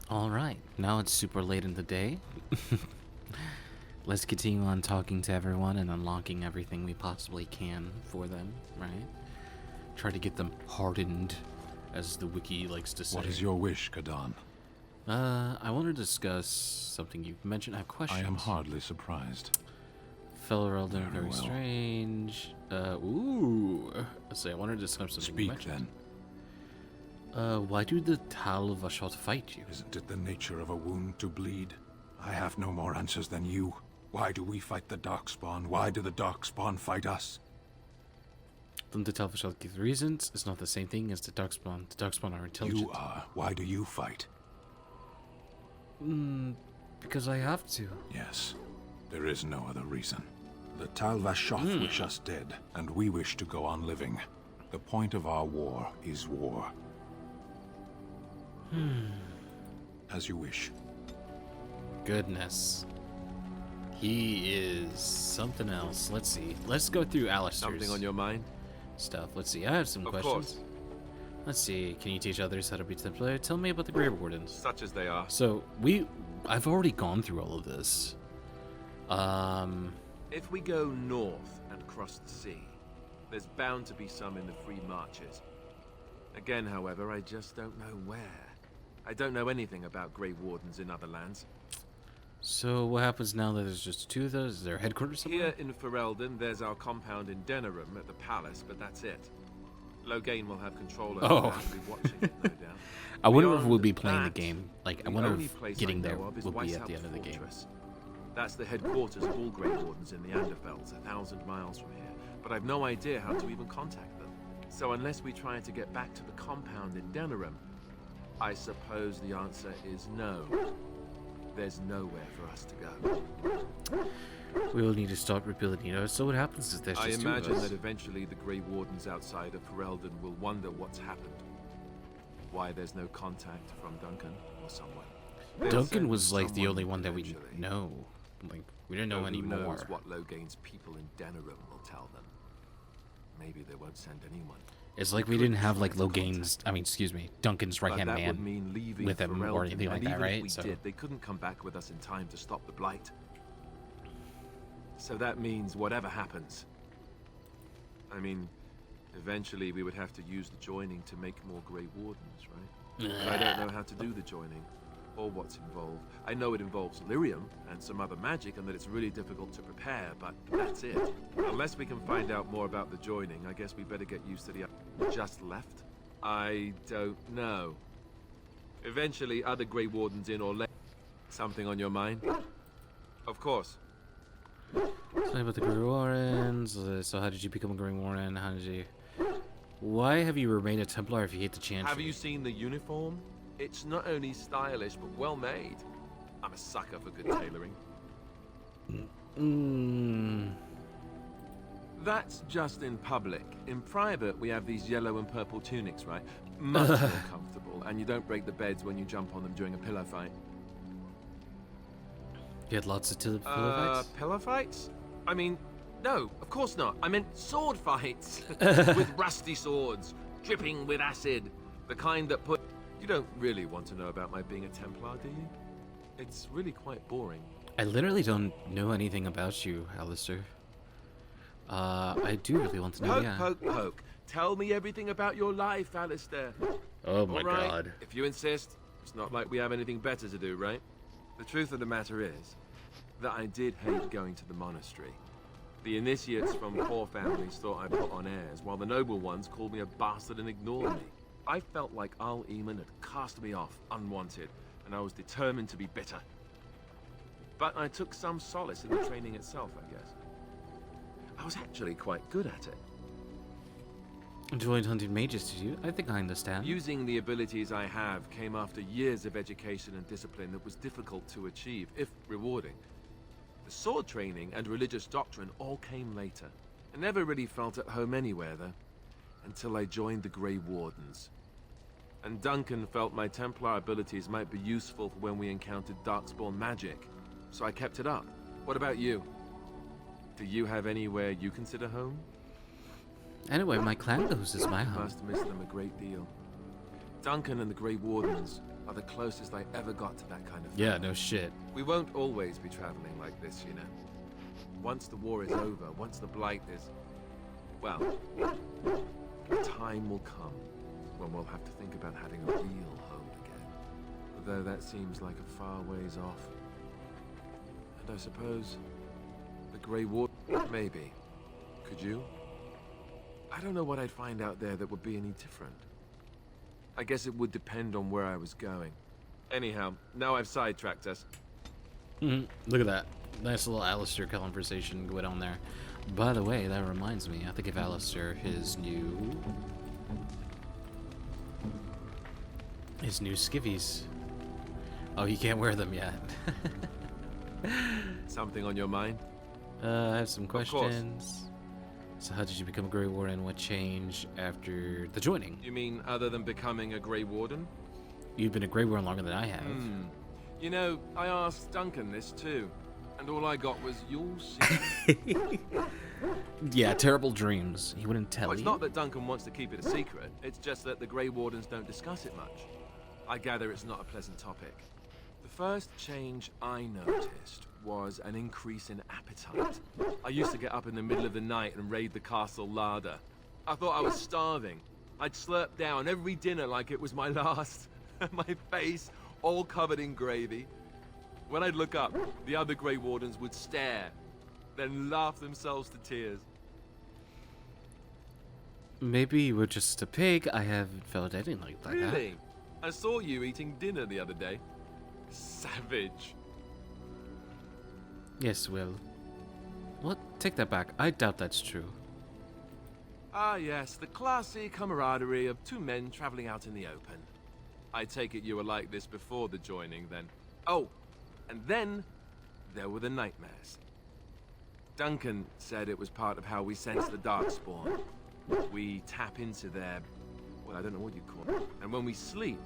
Alright, now it's super late in the day. Let's continue on talking to everyone and unlocking everything we possibly can for them, right? Try to get them hardened, as the wiki likes to say. What is your wish, Kadan? I want to discuss something you've mentioned. I have questions. I am hardly surprised. Fellow Elden, very well. strange. Let's see, I wanted to discuss something you Speak, mentioned. then. Why do the Talvashot fight you? Isn't it the nature of a wound to bleed? I have no more answers than you. Why do we fight the Darkspawn? Why do the Darkspawn fight us? Don't the Talvashot give reasons? It's not the same thing as the Darkspawn. The Darkspawn are intelligent. You are. Why do you fight? Because I have to. Yes. There is no other reason. The Talvashot wish us dead, and we wish to go on living. The point of our war is war. As you wish. Goodness. He is something else. Let's see. Let's go through Alistair's Something on your mind? stuff. Let's see. I have some Of questions. course. Let's see. Can you teach others how to be Templar? Tell me about the Grey Wardens. Such as they are. So, I've already gone through all of this. If we go north and cross the sea, there's bound to be some in the free marches. Again, however, I just don't know where. I don't know anything about Grey Wardens in other lands. So what happens now that there's just two of those? Is there headquarters somewhere? Here in Ferelden, there's our compound in Denerim at the palace, but that's it. Loghain will have control over that and be watching it, no doubt. I wonder if Beyond we'll be playing the that, game. Like, I the wonder only if place getting I there know of is will be at Weishaupt the end of the game. Fortress. That's the headquarters of all Grey Wardens in the Anderfelds, 1,000 miles from here. But I've no idea how to even contact them. So unless we try to get back to the compound in Denerim, I suppose the answer is no. There's nowhere for us to go. We will need to start rebuilding. So what happens is there's I just two of imagine us. that eventually the Grey Wardens outside of Ferelden will wonder what's happened. Why there's no contact from Duncan or someone. They'll Duncan send was like the someone only one that we eventually. know. Like, we didn't know Though any who more. knows what Loghain's people in Denerim will tell them. Maybe they won't send anyone. It's like we didn't have like Loghain's, Duncan's right hand But that would man mean leaving with him or Ferelden, anything like and that, even right? If we did, they couldn't come back with us in time to stop the blight. So that means whatever happens. I mean, eventually we would have to use the joining to make more Grey Wardens, right? But I don't know how to do the joining, or what's involved. I know it involves lyrium and some other magic, and that it's really difficult to prepare, but that's it. Unless we can find out more about the joining, I guess we better get used to the just left. I don't know. Eventually, other Grey Wardens in or left. Something on your mind? Of course. Tell me about the Grey Warrens. So how did you become a Grey Warren? How did you... Why have you remained a Templar if you hate the chantry? Have you seen the uniform? It's not only stylish, but well made. I'm a sucker for good tailoring. That's just in public. In private, we have these yellow and purple tunics, right? Much more comfortable, and you don't break the beds when you jump on them during a pillow fight. You had lots of pillow fights? Pillow fights? I mean, no, of course not. I meant sword fights. With rusty swords, dripping with acid. The kind that put... You don't really want to know about my being a Templar, do you? It's really quite boring. I literally don't know anything about you, Alistair. I do really want to know, Poke, yeah. poke, poke. Tell me everything about your life, Alistair. Oh my All right, god. if you insist. It's not like we have anything better to do, right? The truth of the matter is that I did hate going to the monastery. The initiates from poor families thought I put on airs, while the noble ones called me a bastard and ignored me. I felt like Al Eamon had cast me off, unwanted, and I was determined to be bitter. But I took some solace in the training itself, I guess. I was actually quite good at it. Enjoyed hunting mages, did you? I think I understand. Using the abilities I have came after years of education and discipline that was difficult to achieve, if rewarding. The sword training and religious doctrine all came later. I never really felt at home anywhere, though, until I joined the Grey Wardens. And Duncan felt my Templar abilities might be useful for when we encountered Darkspawn magic, so I kept it up. What about you? Do you have anywhere you consider home? Anyway, my clan goes is my home. Must miss them a great deal. Duncan and the Grey Wardens, are the closest I ever got to that kind of thing. Yeah, no shit. We won't always be traveling like this, you know. Once the war is over, once the Blight is... well, a time will come when we'll have to think about having a real home again. Though that seems like a far ways off. And I suppose the Grey War... maybe. Could you? I don't know what I'd find out there that would be any different. I guess it would depend on where I was going. Anyhow, now I've sidetracked us. Look at that. Nice little Alistair conversation going on there. By the way, that reminds me, I think of Alistair his new skivvies. Oh, he can't wear them yet. Something on your mind? I have some course. questions. So how did you become a Grey Warden? What changed after the joining? You mean other than becoming a Grey Warden? You've been a Grey Warden longer than I have. You know, I asked Duncan this too, and all I got was, "You'll see." Yeah, terrible dreams. He wouldn't tell Well, it's you. not that Duncan wants to keep it a secret, it's just that the Grey Wardens don't discuss it much. I gather it's not a pleasant topic. The first change I noticed was an increase in appetite. I used to get up in the middle of the night and raid the castle larder. I thought I was starving. I'd slurp down every dinner like it was my last. My face all covered in gravy. When I'd look up, the other Grey Wardens would stare, then laugh themselves to tears. Maybe you were just a pig. I haven't felt anything like that. Really? I saw you eating dinner the other day. Savage. Yes, Will. What? Take that back. I doubt that's true. Ah, yes, the classy camaraderie of two men traveling out in the open. I take it you were like this before the joining, then. Oh, and then there were the nightmares. Duncan said it was part of how we sense the Darkspawn. We tap into their... well, I don't know what you call it. And when we sleep,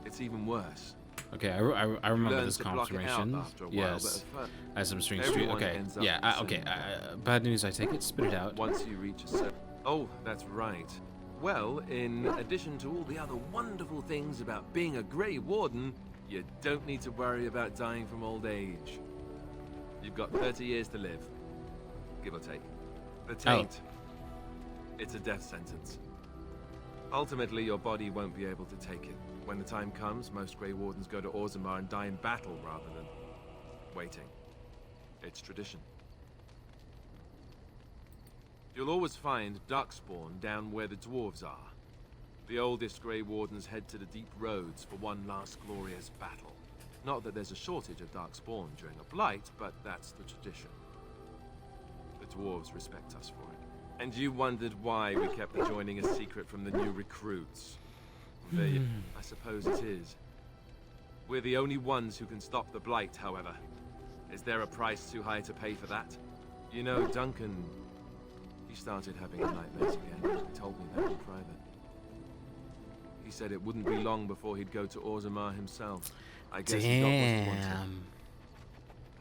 it's even worse. Okay, I remember Learn this to block it out confirmation. after a while, Yes. but at first, As some strange street. everyone Okay. ends up Yeah. in the Okay. same Bad news. I take it. Spit it out. once you reach a certain... Oh, that's right. Well, in addition to all the other wonderful things about being a Grey Warden, you don't need to worry about dying from old age. You've got 30 years to live, give or take. The taint, it's a death sentence. Ultimately, your body won't be able to take it. When the time comes, most Grey Wardens go to Orzammar and die in battle rather than waiting. It's tradition. You'll always find Darkspawn down where the dwarves are. The oldest Grey Wardens head to the deep roads for one last glorious battle. Not that there's a shortage of Darkspawn during a blight, but that's the tradition. The dwarves respect us for it. And you wondered why we kept the joining a secret from the new recruits. I suppose it is. We're the only ones who can stop the blight, however. Is there a price too high to pay for that? You know, Duncan... he started having nightmares again. He told me that in private. He said it wouldn't be long before he'd go to Orzammar himself. I guess he got what he wanted. Damn.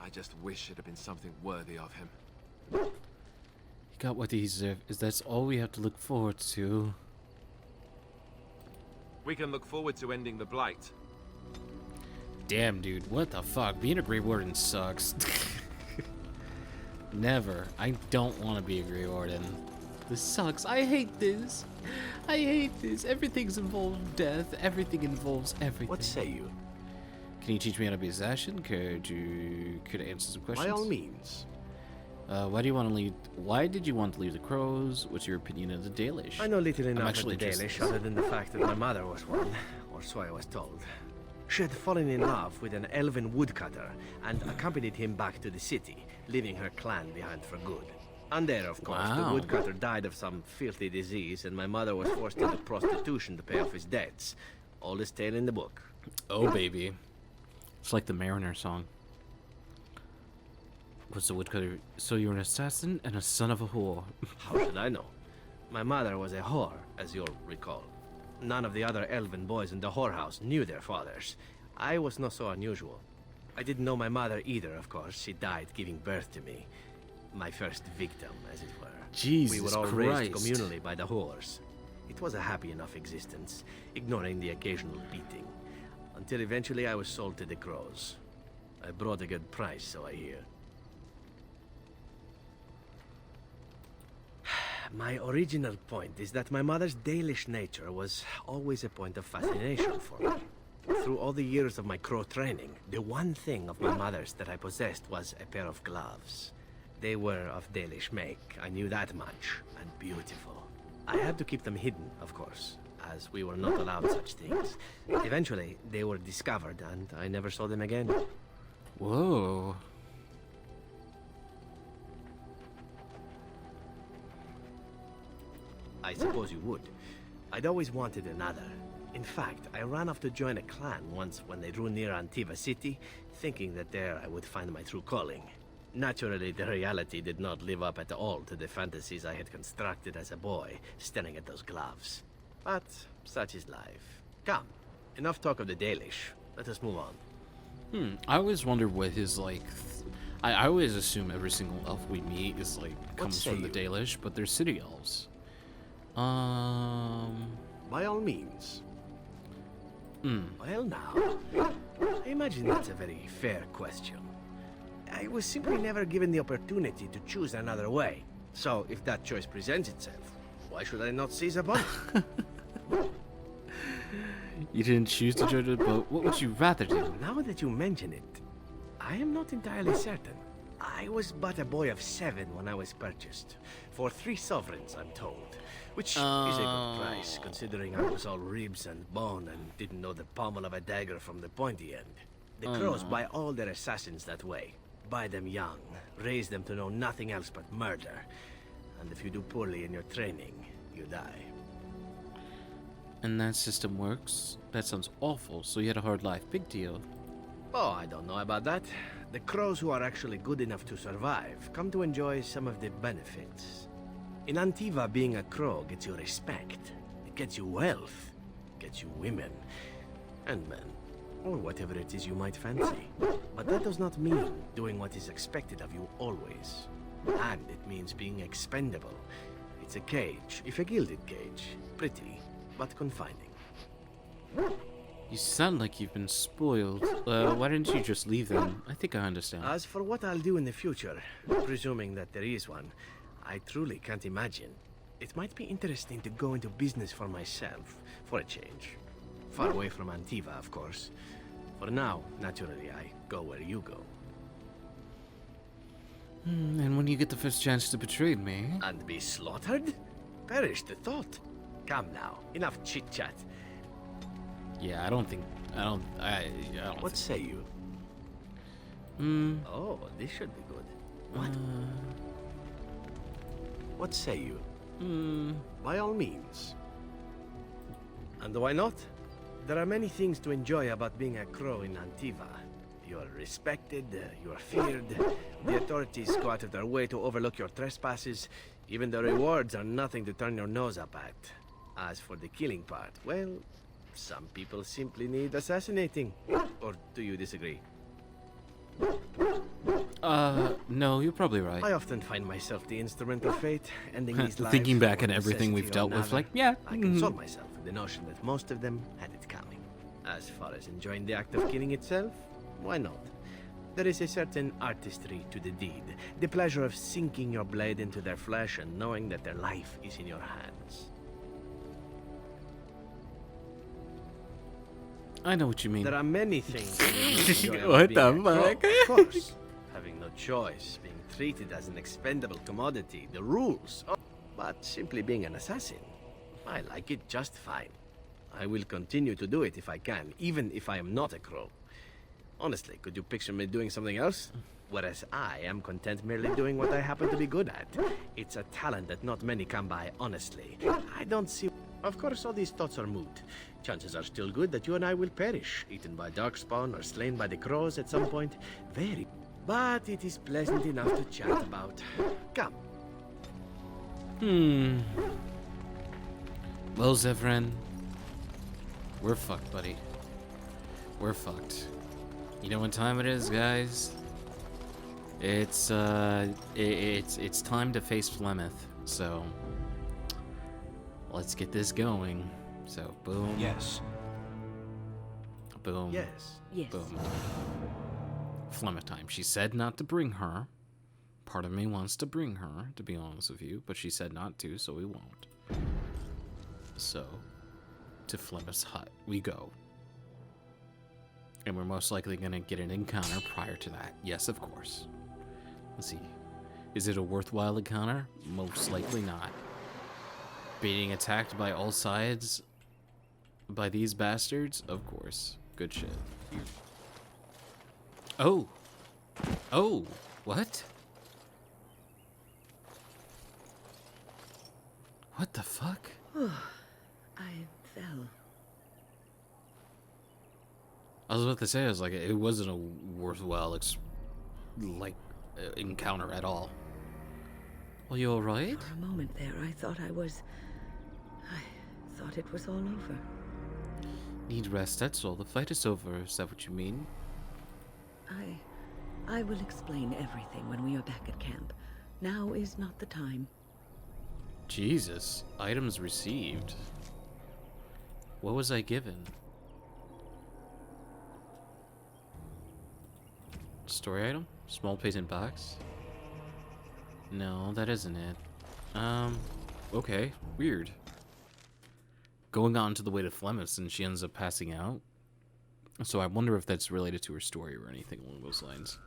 I just wish it had been something worthy of him. He got what he deserved. Is that's all we have to look forward to? We can look forward to ending the blight. Damn, dude. What the fuck? Being a Grey Warden sucks. Never. I don't want to be a Grey Warden. This sucks. I hate this. I hate this. Everything's involved death. Everything involves everything. What say you? Can you teach me how to be an assassin? Could I answer some questions? By all means. Why did you want to leave the Crows? What's your opinion of the Dalish? I know little enough of actually the interested. Dalish other than the fact that my mother was one, or so I was told. She had fallen in love with an elven woodcutter and accompanied him back to the city, leaving her clan behind for good. And there, of course, the Wow. woodcutter died of some filthy disease, and my mother was forced into prostitution to pay off his debts. Oldest tale in the book. Oh, baby. It's like the Mariner song. What's the woodcutter? So you're an assassin and a son of a whore. How should I know? My mother was a whore, as you'll recall. None of the other elven boys in the whorehouse knew their fathers. I was not so unusual. I didn't know my mother either, of course. She died giving birth to me. My first victim, as it were. Jesus We were all Christ. raised communally by the whores. It was a happy enough existence, ignoring the occasional beating. until eventually I was sold to the crows. I brought a good price, so I hear. My original point is that my mother's Dalish nature was always a point of fascination for me. Through all the years of my crow training, the one thing of my mother's that I possessed was a pair of gloves. They were of Dalish make, I knew that much, and beautiful. I had to keep them hidden, of course, as we were not allowed such things. Eventually, they were discovered, and I never saw them again. Whoa. I suppose you would. I'd always wanted another. In fact, I ran off to join a clan once when they drew near Antiva City, thinking that there I would find my true calling. Naturally, the reality did not live up at all to the fantasies I had constructed as a boy, staring at those gloves. But such is life. Come, enough talk of the Dalish. Let us move on. I always wonder what his, like... I always assume every single elf we meet is, like, comes say from the you? Dalish, but they're city elves. By all means. Well now, I imagine that's a very fair question. I was simply never given the opportunity to choose another way. So if that choice presents itself, why should I not seize upon it? You didn't choose to join the boat. What would you rather do? Now that you mention it, I am not entirely certain. I was but a boy of 7 when I was purchased. For 3 sovereigns, I'm told. Which is a good price, considering I was all ribs and bone and didn't know the pommel of a dagger from the pointy end. The crows buy all their assassins that way. Buy them young, raise them to know nothing else but murder. And if you do poorly in your training, you die. And that system works? That sounds awful. So you had a hard life. Big deal. Oh, I don't know about that. The crows who are actually good enough to survive come to enjoy some of the benefits. In Antiva, being a crow gets you respect. It gets you wealth. Gets you women. And men. Or whatever it is you might fancy. But that does not mean doing what is expected of you always. And it means being expendable. It's a cage, if a gilded cage. Pretty, but confining. You sound like you've been spoiled. Why didn't you just leave them? I think I understand. As for what I'll do in the future, presuming that there is one, I truly can't imagine. It might be interesting to go into business for myself, for a change. Far away from Antiva, of course. For now, naturally, I go where you go. And when you get the first chance to betray me... And be slaughtered? Perish the thought. Come now, enough chit-chat. Yeah, I don't think... What say you? Oh, this should be good. What? What say you? By all means. And why not? There are many things to enjoy about being a crow in Antiva. You are respected, you are feared. The authorities go out of their way to overlook your trespasses. Even the rewards are nothing to turn your nose up at. As for the killing part, well, some people simply need assassinating. Or do you disagree? No, you're probably right. I often find myself the instrument of fate, ending these lives. Thinking back for on everything we've necessity or dealt with, another. like, yeah. I console myself with the notion that most of them had it coming. As far as enjoying the act of killing itself, why not? There is a certain artistry to the deed. The pleasure of sinking your blade into their flesh and knowing that their life is in your hands. I know what you mean. There are many things that you enjoy What about the being a fuck? crow, of course. Having no choice, being treated as an expendable commodity, the rules. But simply being an assassin, I like it just fine. I will continue to do it if I can, even if I am not a crow. Honestly, could you picture me doing something else? Whereas I am content merely doing what I happen to be good at. It's a talent that not many come by, honestly. I don't see... Of course, all these thoughts are moot. Chances are still good that you and I will perish, eaten by darkspawn or slain by the crows at some point. Very... But it is pleasant enough to chat about. Come. Well, Zevran, we're fucked, buddy. We're fucked. You know what time it is, guys? It's time to face FLEMETH. So let's get this going. So boom. Yes. Boom. Yes. Yes. Boom. Flemeth time. She said not to bring her. Part of me wants to bring her, to be honest with you, but she said not to, so we won't. So, to Flemeth's hut we go. And we're most likely going to get an encounter prior to that. Yes, of course. Let's see. Is it a worthwhile encounter? Most likely not. Being attacked by all sides by these bastards? Of course. Good shit. Oh. Oh. What? What the fuck? I fell. I was about to say, I was like, it wasn't a worthwhile, encounter at all. Are you alright? For a moment there, I thought it was all over. Need rest, that's all. The fight is over. Is that what you mean? I will explain everything when we are back at camp. Now is not the time. Jesus. Items received. What was I given? Story item? Small patent box? No, that isn't it. Okay. Weird. Going on to the way to Flemeth and she ends up passing out. So I wonder if that's related to her story or anything along those lines.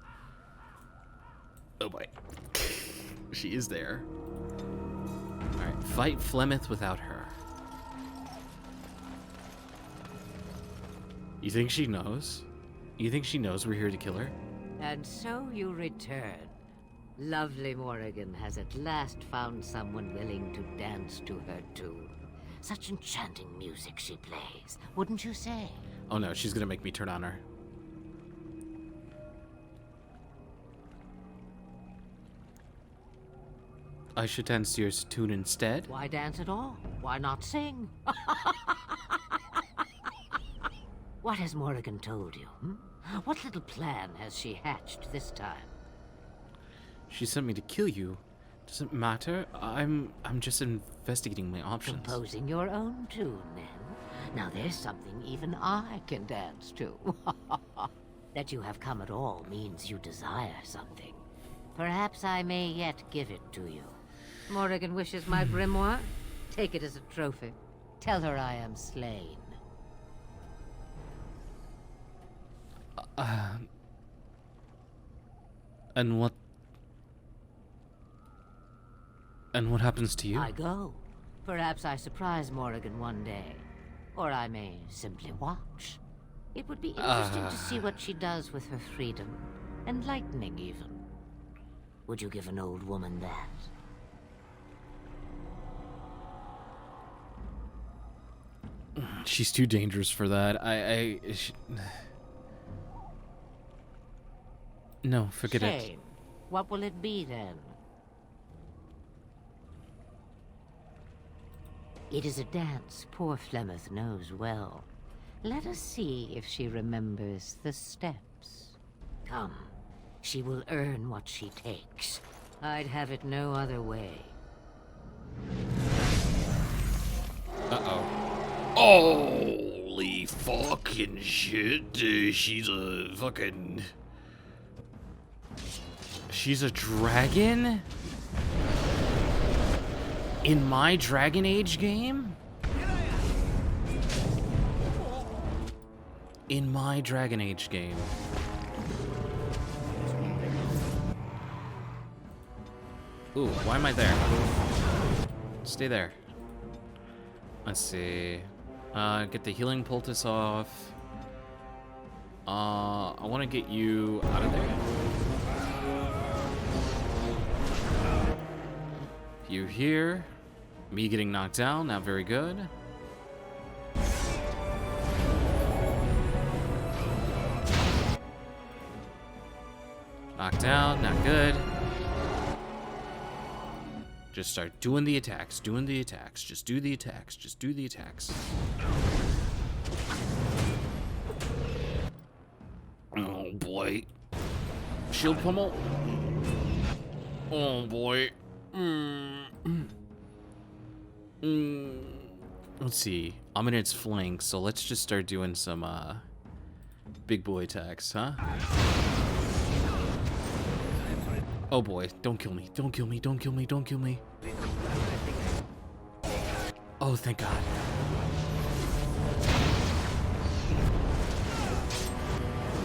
Oh boy. She is there. Alright, fight Flemeth without her. You think she knows? You think she knows we're here to kill her? And so you return. Lovely Morrigan has at last found someone willing to dance to her tune. Such enchanting music she plays, wouldn't you say? Oh no, she's gonna make me turn on her. I should dance to your tune instead? Why dance at all? Why not sing? What has Morrigan told you? What little plan has she hatched this time? She sent me to kill you. Doesn't matter. I'm just investigating my options. Composing your own tune, then? Now there's something even I can dance to. That you have come at all means you desire something. Perhaps I may yet give it to you. Morrigan wishes my grimoire? Take it as a trophy. Tell her I am slain. And what... And what happens to you? I go. Perhaps I surprise Morrigan one day. Or I may simply watch. It would be interesting to see what she does with her freedom. Enlightening, even. Would you give an old woman that? She's too dangerous for that. No, forget it. Shame. What will it be, then? It is a dance poor Flemeth knows well. Let us see if she remembers the steps. Come. She will earn what she takes. I'd have it no other way. Uh-oh. Holy fucking shit, dude. She's a fucking... She's a dragon? In my Dragon Age game? In my Dragon Age game. Ooh, why am I there? Stay there. Let's see. Get the healing poultice off. I want to get you out of there. You here. Me getting knocked down, not very good. Knocked down, not good. Just start doing the attacks, doing the attacks. Just do the attacks, just do the attacks. Oh boy. Shield pummel. Oh boy. Let's see. I'm in its flank, so let's just start doing some Big boy attacks, huh? Oh boy, don't kill me. Don't kill me. Don't kill me. Don't kill me. Oh, thank God.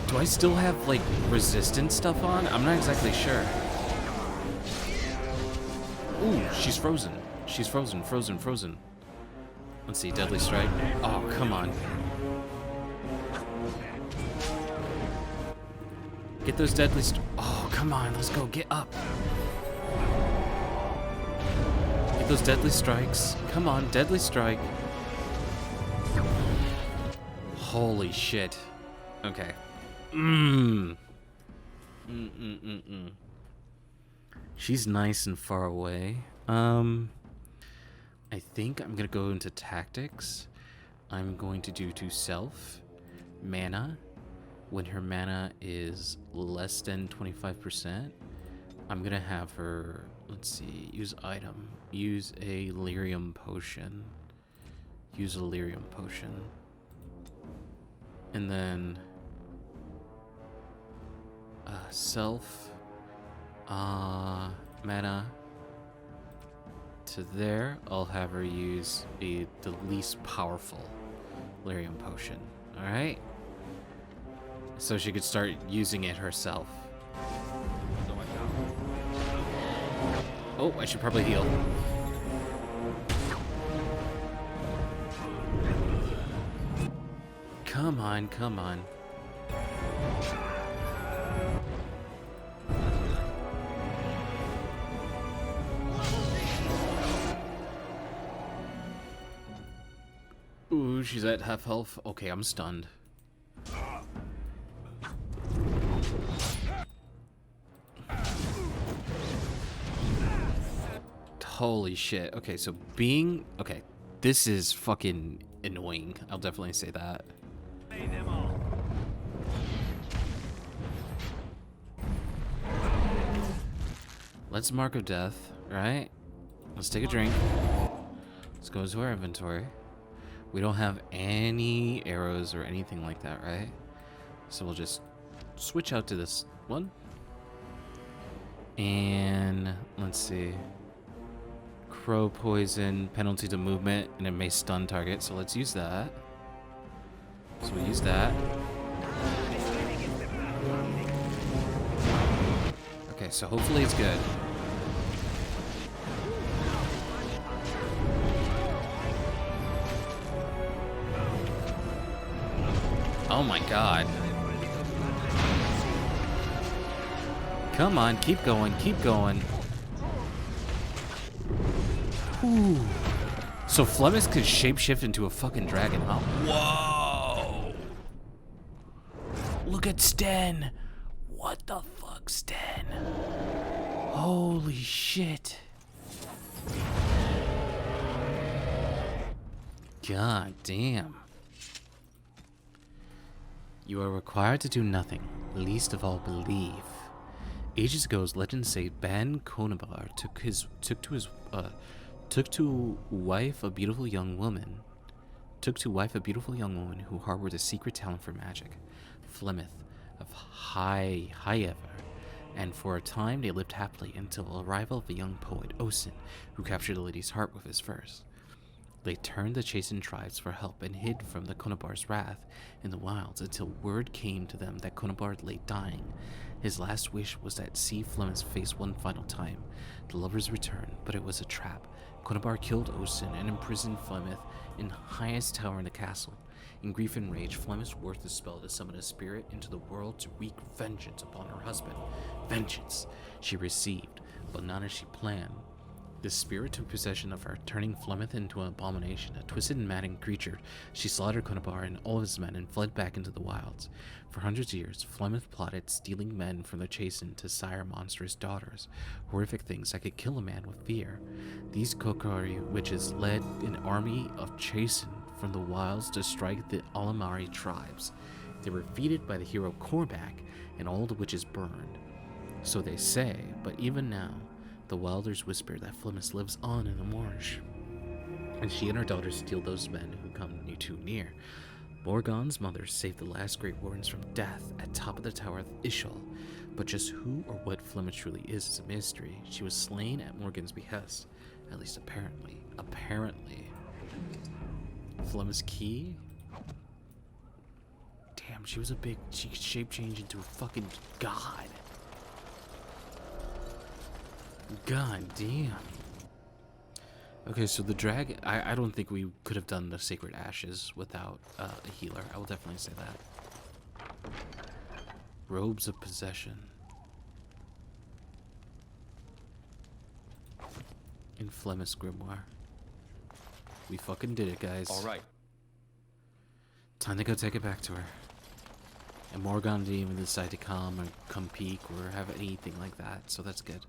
Do I still have, like, resistance stuff on? I'm not exactly sure. Ooh, she's frozen. She's frozen, frozen, frozen. Let's see, Deadly Strike. Oh, come on. Get those Deadly Oh, come on, let's go, get up. Get those Deadly Strikes. Come on, Deadly Strike. Holy shit. Okay. She's nice and far away. I think I'm gonna go into tactics. I'm going to do to self mana. When her mana is less than 25%, I'm gonna have her, let's see, use item. Use a lyrium potion. Use a lyrium potion. And then self mana to there. I'll have her use the least powerful lyrium potion. Alright? So she could start using it herself. Oh, I should probably heal. Come on, come on. Ooh, she's at half health. Okay, I'm stunned. Holy shit. Okay, so being... Okay, this is fucking annoying. I'll definitely say that. Let's Mark of Death, right? Let's take a drink. Let's go to our inventory. We don't have any arrows or anything like that, right? So we'll just switch out to this one. And let's see. Crow poison, penalty to movement, and it may stun target. So let's use that. So we'll use that. Okay, so hopefully it's good. Oh my God. Come on, keep going, keep going. Ooh. So FLEMETH could shapeshift into a fucking dragon, huh? Whoa! Look at Sten! What the fuck, Sten? Holy shit. God damn. You are required to do nothing, least of all believe. Ages ago, legends say Ban Konabar took to wife a beautiful young woman who harbored a secret talent for magic, FLEMETH of High Ever, and for a time they lived happily until the arrival of a young poet, Osin, who captured the lady's heart with his verse. They turned the chastened tribes for help and hid from the Konabar's wrath in the wilds until word came to them that Konabar lay dying. His last wish was that see FLEMETH's face one final time. The lovers returned, but it was a trap. Konabar killed Osin and imprisoned FLEMETH in the highest tower in the castle. In grief and rage, FLEMETH worked the spell to summon a spirit into the world to wreak vengeance upon her husband. Vengeance she received, but not as she planned. The spirit took possession of her, turning FLEMETH into an abomination, a twisted and maddened creature. She slaughtered Konabar and all of his men and fled back into the wilds. For hundreds of years, FLEMETH plotted stealing men from the chastened to sire monstrous daughters, horrific things that could kill a man with fear. These Kokori witches led an army of chastened from the wilds to strike the Alamari tribes. They were defeated by the hero Cormac, and all the witches burned. So they say, but even now, the wilders whisper that FLEMETH lives on in the marsh, and she and her daughters steal those men who come too near. Morgon's mother saved the last great warrens from death at top of the tower of Ishal, but just who or what Flemeth truly is a mystery. She was slain at Morgan's behest, at least apparently. Apparently. Flemeth's key? Damn, she was a big... She could shape change into a fucking god. God damn. Okay, so the dragon... I don't think we could have done the Sacred Ashes without a healer. I will definitely say that. Robes of Possession. In Flemeth's Grimoire. We fucking did it, guys. Alright. Time to go take it back to her. And Morgan didn't even decide to come or come peek or have anything like that, so that's good.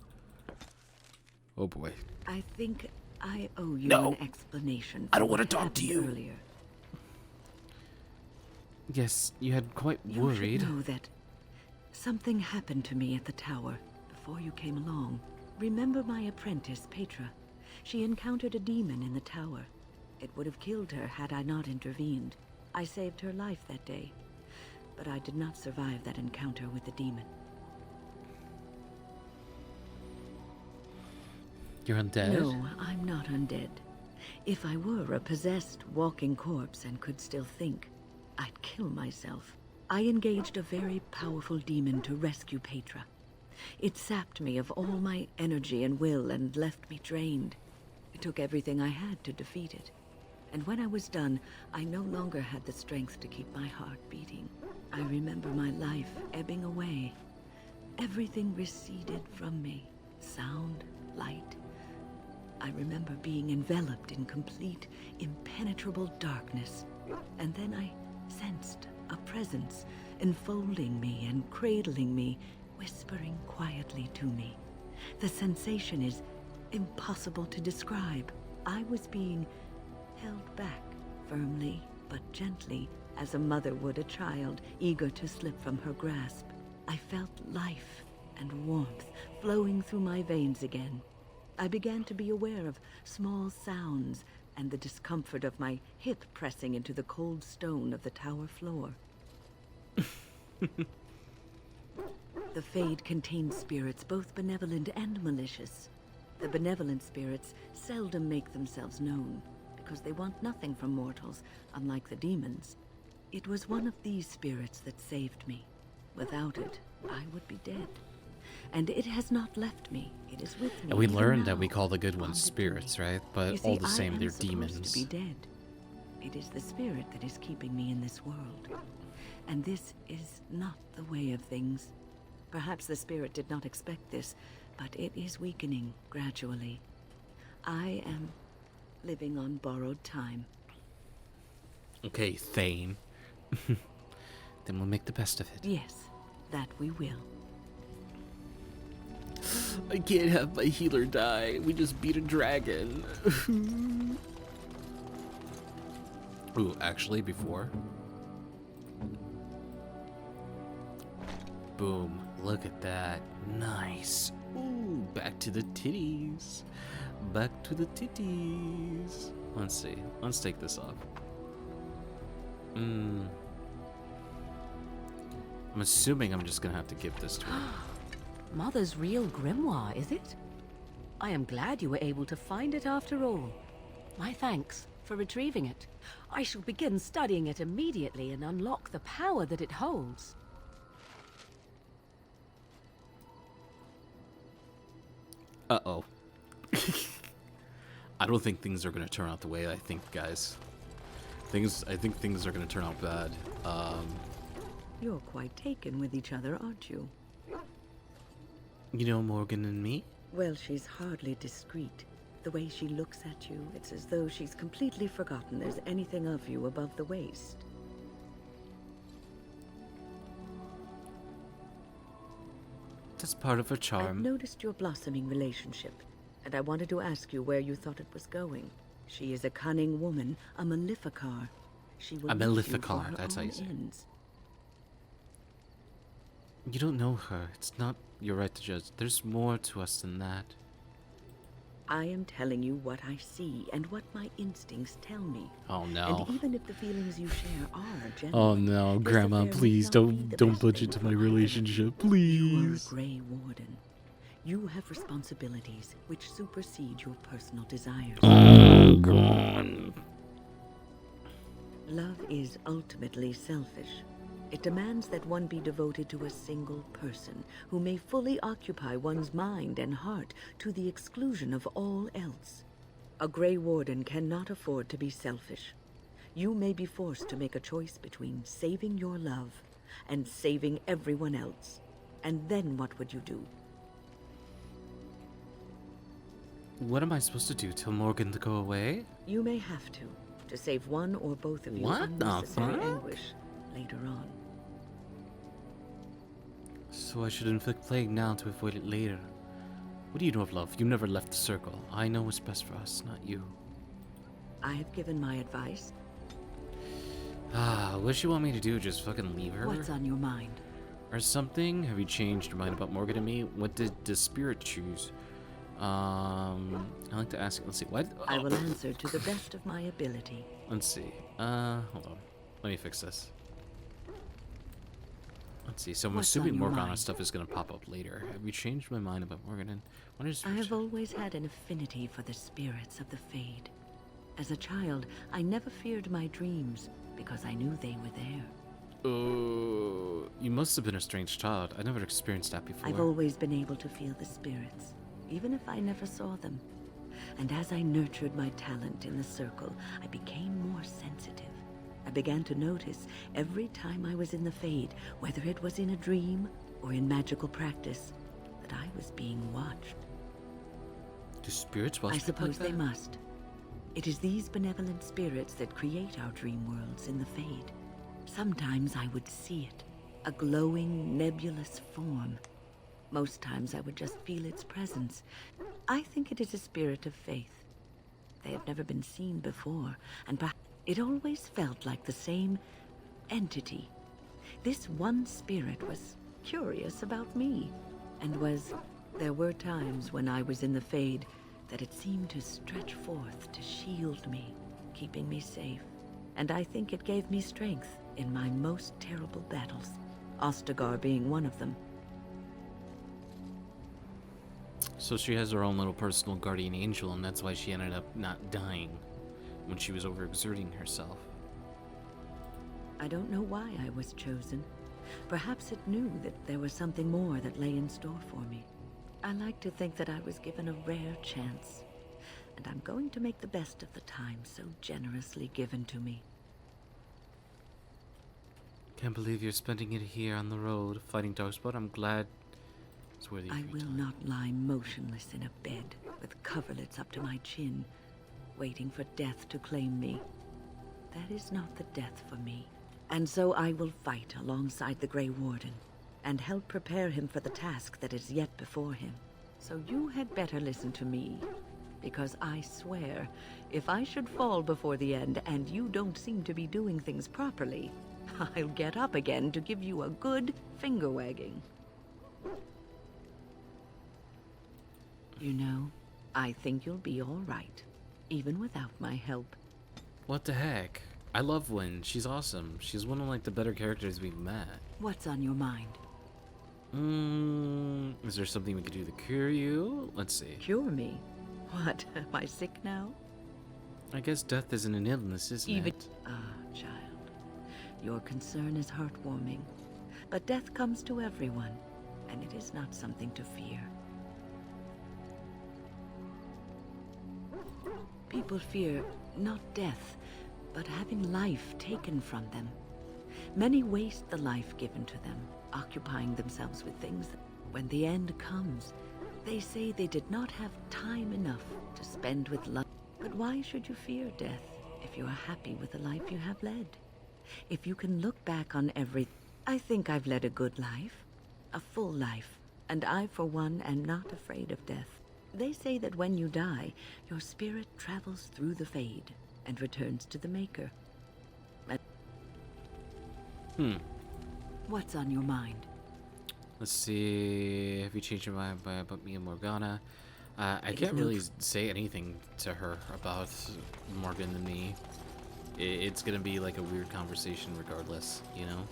Oh boy. I think I owe you No. an explanation. I don't for wanna what talk to happened you. Earlier. Yes, you had quite You worried. should know that something happened to me at the tower before you came along. Remember my apprentice, Petra? She encountered a demon in the tower. It would have killed her had I not intervened. I saved her life that day, but I did not survive that encounter with the demon. You're undead? No, I'm not undead. If I were a possessed walking corpse and could still think, I'd kill myself. I engaged a very powerful demon to rescue Petra. It sapped me of all my energy and will and left me drained. It took everything I had to defeat it. And when I was done, I no longer had the strength to keep my heart beating. I remember my life ebbing away. Everything receded from me. Sound, light. I remember being enveloped in complete, impenetrable darkness. And then I sensed a presence enfolding me and cradling me, whispering quietly to me. The sensation is impossible to describe. I was being held back, firmly but gently, as a mother would a child, eager to slip from her grasp. I felt life and warmth flowing through my veins again. I began to be aware of small sounds and the discomfort of my hip pressing into the cold stone of the tower floor. The Fade contains spirits both benevolent and malicious. The benevolent spirits seldom make themselves known, because they want nothing from mortals, unlike the demons. It was one of these spirits that saved me. Without it, I would be dead. And it has not left me. It is with me. And we even learned that now, we call the good ones bonded to spirits, me. right? You But see, all the I same, am they're supposed demons. to be dead. It is the spirit that is keeping me in this world. And this is not the way of things. Perhaps the spirit did not expect this, but it is weakening gradually. I am living on borrowed time. Okay, Thane. Then we'll make the best of it. Yes, that we will. I can't have my healer die. We just beat a dragon. Ooh, actually, before. Boom. Look at that. Nice. Ooh, back to the titties. Back to the titties. Let's see. Let's take this off. I'm assuming I'm just gonna have to give this to her. Mother's real grimoire, is it? I am glad you were able to find it after all. My thanks for retrieving it. I shall begin studying it immediately and unlock the power that it holds. Uh-oh. I don't think things are gonna turn out the way I think, guys. I think things are gonna turn out bad. You're quite taken with each other, aren't you? You know Morgan and me? Well, she's hardly discreet. The way she looks at you, it's as though she's completely forgotten there's anything of you above the waist. That's part of her I've charm. noticed your blossoming relationship, and I wanted to ask you where you thought it was going. She is a cunning woman, a Maleficar. She will A use you Maleficar, for her that's how own you say it. ends. You don't know her. It's not your right to judge. There's more to us than that. I am telling you what I see and what my instincts tell me. Oh no. And even if the feelings you share are genuine, Oh no, this Grandma, affair may please not be the don't best budge thing into for my either of relationship, you. You are a please. Grey Warden. You have responsibilities which supersede your personal desires. Oh god. Love is ultimately selfish. It demands that one be devoted to a single person who may fully occupy one's mind and heart to the exclusion of all else. A Grey Warden cannot afford to be selfish. You may be forced to make a choice between saving your love and saving everyone else. And then what would you do? What am I supposed to do? Tell Morgan to go away? You may have to save one or both of you What the unnecessary fuck? anguish later on. So I should inflict plague now to avoid it later. What do you know of love? You never left the circle. I know what's best for us, not you. I have given my advice. Ah, what you want me to do? Just fucking leave her? What's on your mind? Or something? Have you changed your mind about Morgan and me? What did the spirit choose? I like to ask. Let's see. What? I will answer to the best of my ability. Let's see. Hold on. Let me fix this. Let's see. So I'm What's assuming on your Morgana mind? stuff is gonna pop up later. Have you changed my mind about Morgan? And what is? I have always had an affinity for the spirits of the Fade. As a child, I never feared my dreams because I knew they were there. You must have been a strange child. I never experienced that before. I've always been able to feel the spirits, even if I never saw them. And as I nurtured my talent in the circle, I became more sensitive. I began to notice every time I was in the Fade, whether it was in a dream or in magical practice, that I was being watched. Do spirits watch I people suppose like they that? must. It is these benevolent spirits that create our dream worlds in the Fade. Sometimes I would see it, a glowing, nebulous form. Most times I would just feel its presence. I think it is a spirit of faith. They have never been seen before, and it always felt like the same entity. This one spirit was curious about me, and there were times when I was in the Fade that it seemed to stretch forth to shield me, keeping me safe. And I think it gave me strength in my most terrible battles, Ostagar being one of them. So she has her own little personal guardian angel, and that's why she ended up not dying when she was overexerting herself. I don't know why I was chosen. Perhaps it knew that there was something more that lay in store for me. I like to think that I was given a rare chance, and I'm going to make the best of the time so generously given to me. Can't believe you're spending it here on the road fighting Darkspawn. I'm glad it's worthy of I your will time. not lie motionless in a bed with coverlets up to my chin, waiting for death to claim me. That is not the death for me. And so I will fight alongside the Grey Warden and help prepare him for the task that is yet before him. So you had better listen to me, because I swear, if I should fall before the end and you don't seem to be doing things properly, I'll get up again to give you a good finger wagging. You know, I think you'll be all right, even without my help. What the heck? I love Wynne. She's awesome. She's one of like the better characters we've met. What's on your mind? Is there something we could do to cure you? Let's see. Cure me? What, am I sick now? I guess death isn't an illness, isn't it? Ah, child. Your concern is heartwarming. But death comes to everyone, and it is not something to fear. People fear not death, but having life taken from them. Many waste the life given to them, occupying themselves with things that, when the end comes, they say they did not have time enough to spend with love. But why should you fear death if you are happy with the life you have led? If you can look back on I think I've led a good life, a full life, and I, for one, am not afraid of death. They say that when you die, your spirit travels through the Fade and returns to the Maker. What's on your mind? Let's see. Have you changed your mind about me and Morgana? I It is can't really not- say anything to her about Morgan and me. It's gonna be like a weird conversation regardless, you know?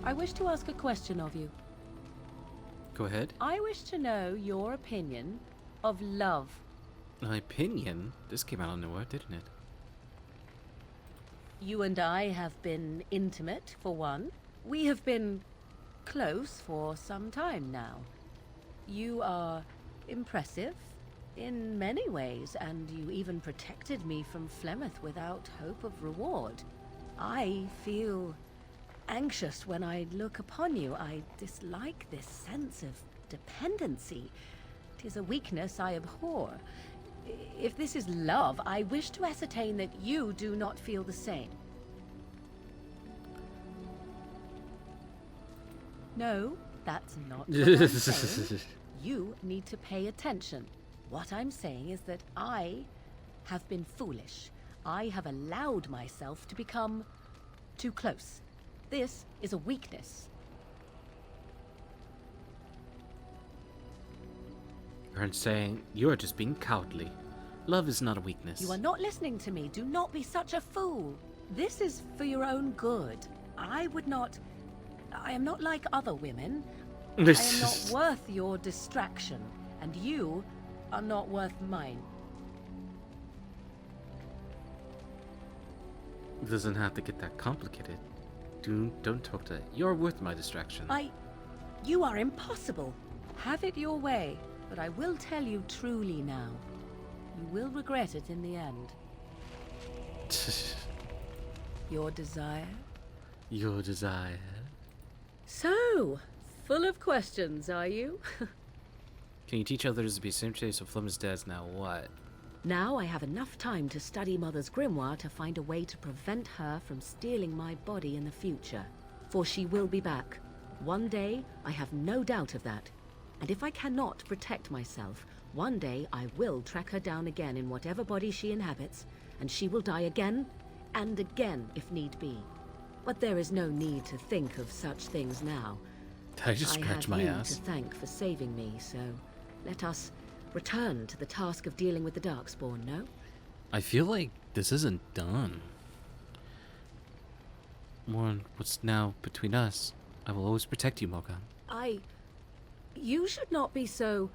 I wish to ask a question of you. Go ahead. I wish to know your opinion of love. My opinion? This came out of nowhere, didn't it? You and I have been intimate, for one. We have been close for some time now. You are impressive in many ways, and you even protected me from FLEMETH without hope of reward. I feel anxious when I look upon you. I dislike this sense of dependency. It is a weakness I abhor. If this is love, I wish to ascertain that you do not feel the same. No, that's not what I'm saying. You need to pay attention. What I'm saying is that I have been foolish. I have allowed myself to become too close. This is a weakness. You're saying you're just being cowardly. Love is not a weakness. You are not listening to me. Do not be such a fool. This is for your own good. I am not like other women. I am not worth your distraction, and you are not worth mine. It doesn't have to get that complicated. Don't talk to. You're worth my distraction. You are impossible. Have it your way, but I will tell you truly now. You will regret it in the end. Your desire? Your desire. So, full of questions, are you? Can you teach others to be sympathizers of FLEMETH's death now? What? Now I have enough time to study Mother's grimoire to find a way to prevent her from stealing my body in the future. For she will be back. One day, I have no doubt of that. And if I cannot protect myself, one day I will track her down again in whatever body she inhabits, and she will die again and again if need be. But there is no need to think of such things now. Did I just scratch my I have you ass? to thank for saving me, so let us return to the task of dealing with the Darkspawn, no? I feel like this isn't done. More what's now between us. I will always protect you, Morgan. You should not be so...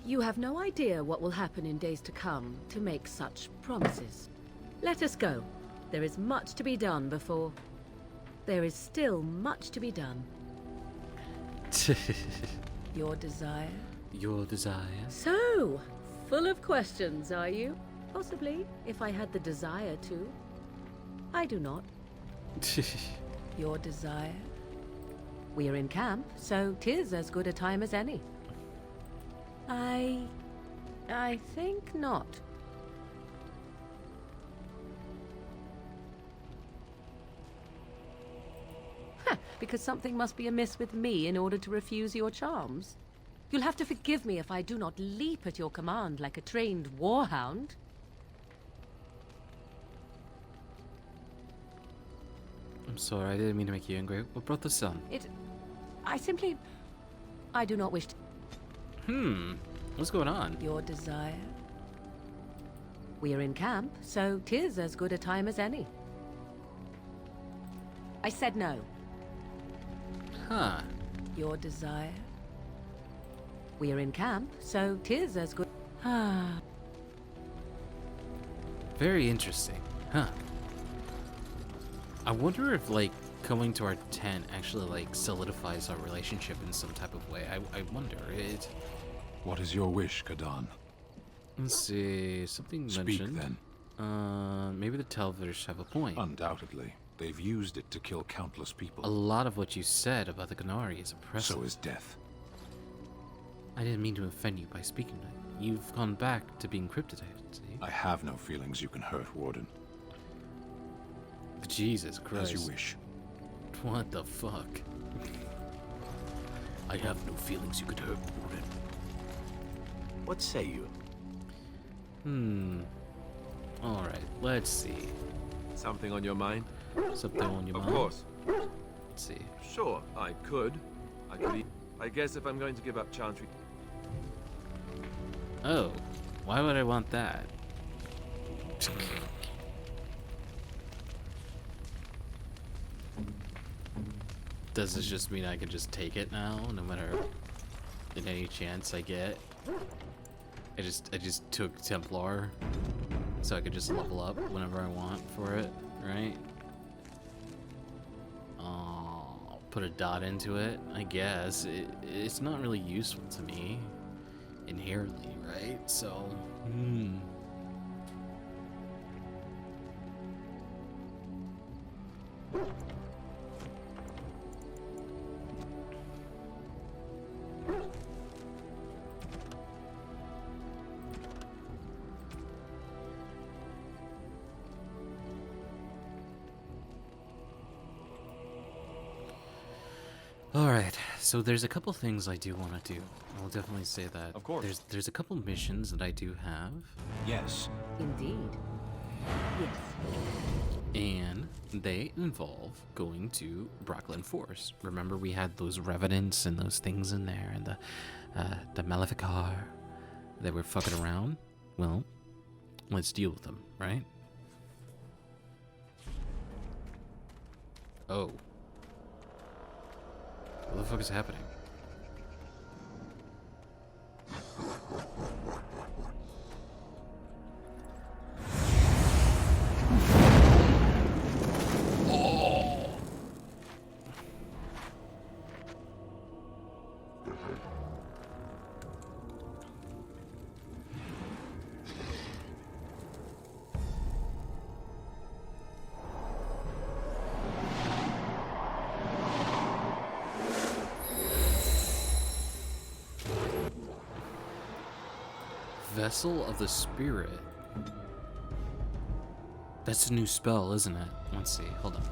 You have no idea what will happen in days to come to make such promises. Let us go. There is much to be done before... There is still much to be done. Your desire? Your desire. So, full of questions, are you? Possibly, if I had the desire to. I do not. Your desire? We are in camp, so 'tis as good a time as any. I think not. Because something must be amiss with me in order to refuse your charms. You'll have to forgive me if I do not leap at your command like a trained warhound. I'm sorry, I didn't mean to make you angry. What brought the sun? I do not wish to... What's going on? Your desire? We are in camp, so 'tis as good a time as any. I said no. Huh. Your desire? We are in camp, so 'tis as good... Ah. Very interesting. Huh. I wonder if, like, coming to our tent actually, like, solidifies our relationship in some type of way. I wonder. What is your wish, Kadan? Let's see. Something Speak, mentioned. then. Maybe the Telvish have a point. Undoubtedly. They've used it to kill countless A people. lot of what you said about the Ghanari is impressive. So is death. I didn't mean to offend you by speaking to you. You've gone back to being cryptidized, see? I have no feelings you can hurt, Warden. Jesus Christ. As you wish. What the fuck? I have no feelings you could hurt, Warden. What say you? Alright, let's see. Something on your mind? Something on your Of mind? course. Let's see. Sure, I could. I could I guess if I'm going to give up Chantry... Oh, why would I want that? Does this just mean I can just take it now, no matter in any chance I get? I just took Templar, so I could just level up whenever I want for it, right? Oh, put a dot into it, I guess. It's not really useful to me, inherently, right? So, Alright, so there's a couple things I do want to do. I'll definitely say that. Of course. There's a couple missions that I do have, Yes. Indeed. Yes. and they involve going to Brooklyn Force. Remember we had those Revenants and those things in there, and the Maleficar that were fucking around? Well, let's deal with them, right? Oh. What the fuck is happening? Vessel of the Spirit. That's a new spell, isn't it? Let's see. Hold on.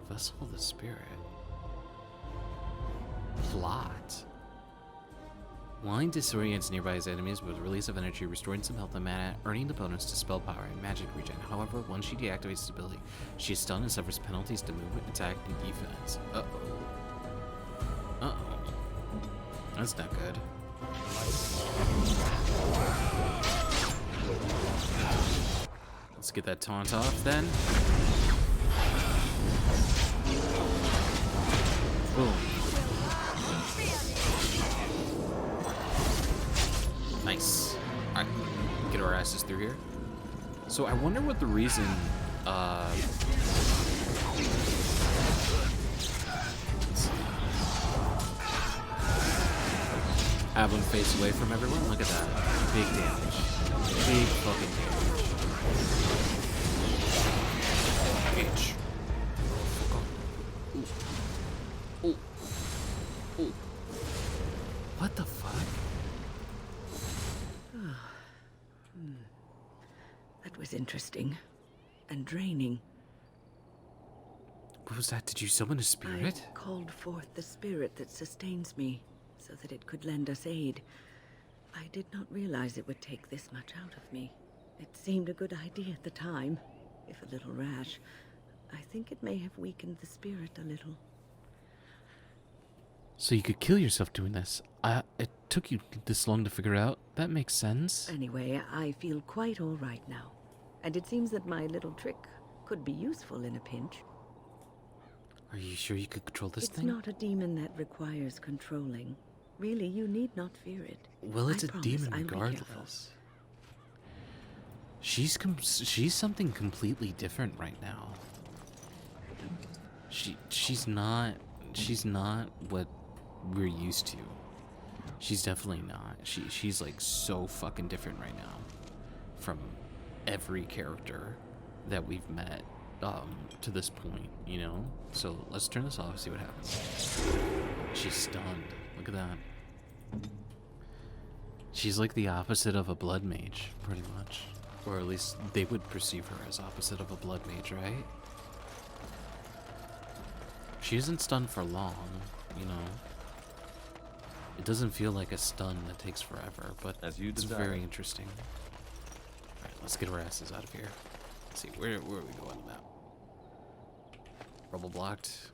Vessel of the Spirit. Plot. Wine disorients nearby his enemies with release of energy, restoring some health and mana, earning the bonus to spell power and magic regen. However, once she deactivates this ability, she is stunned and suffers penalties to movement, attack, and defense. Uh-oh. That's not good. Let's get that taunt off then. Boom. Nice. Alright, get our asses through here. So I wonder what the reason have them face away from everyone. Look at that. Big damage. Big fucking damage. Ooh. Ooh. What the fuck? That was interesting. And draining. What was that? Did you summon a spirit? I called forth the spirit that sustains me, so that it could lend us aid. I did not realize it would take this much out of me. It seemed a good idea at the time, if a little rash. I think it may have weakened the spirit a little. So you could kill yourself doing this. It took you this long to figure out. That makes sense. Anyway, I feel quite all right now. And it seems that my little trick could be useful in a pinch. Are you sure you could control this thing? It's not a demon that requires controlling. Really, you need not fear it. Well, it's I a promise demon I'll be careful. regardless. She's something completely different right now. She's not what we're used to. She's definitely not. She's like so fucking different right now from every character that we've met to this point, you know? So let's turn this off and see what happens. She's stunned. Look at that. She's like the opposite of a blood mage, pretty much. Or at least they would perceive her as opposite of a blood mage, right? She isn't stunned for long, you know? It doesn't feel like a stun that takes forever, but As you it's desire. very interesting. Alright, let's get our asses out of here. Let's see, where are we going on the map? Rubble blocked.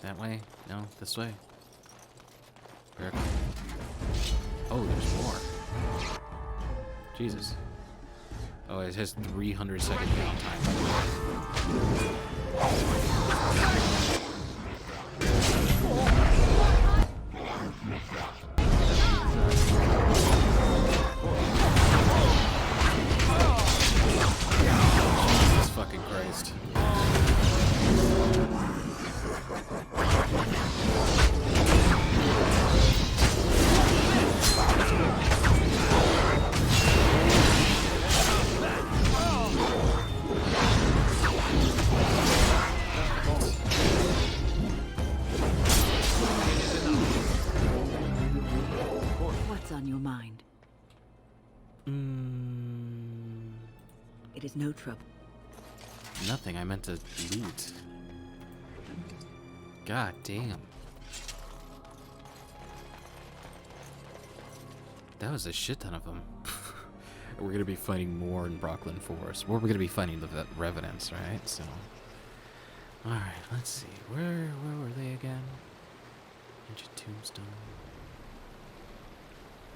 That way? No, this way. Where? Oh, there's more. Jesus. Oh, it has 300-second downtime. Jesus fucking Christ. What's on your mind? It is no trouble. Nothing. I meant to loot. God damn. That was a shit ton of them. We're gonna be fighting more in Brooklyn Forest. Well, we're gonna be fighting the Revenants, right? So, all right. Let's see. Where were they again? Ancient tombstone.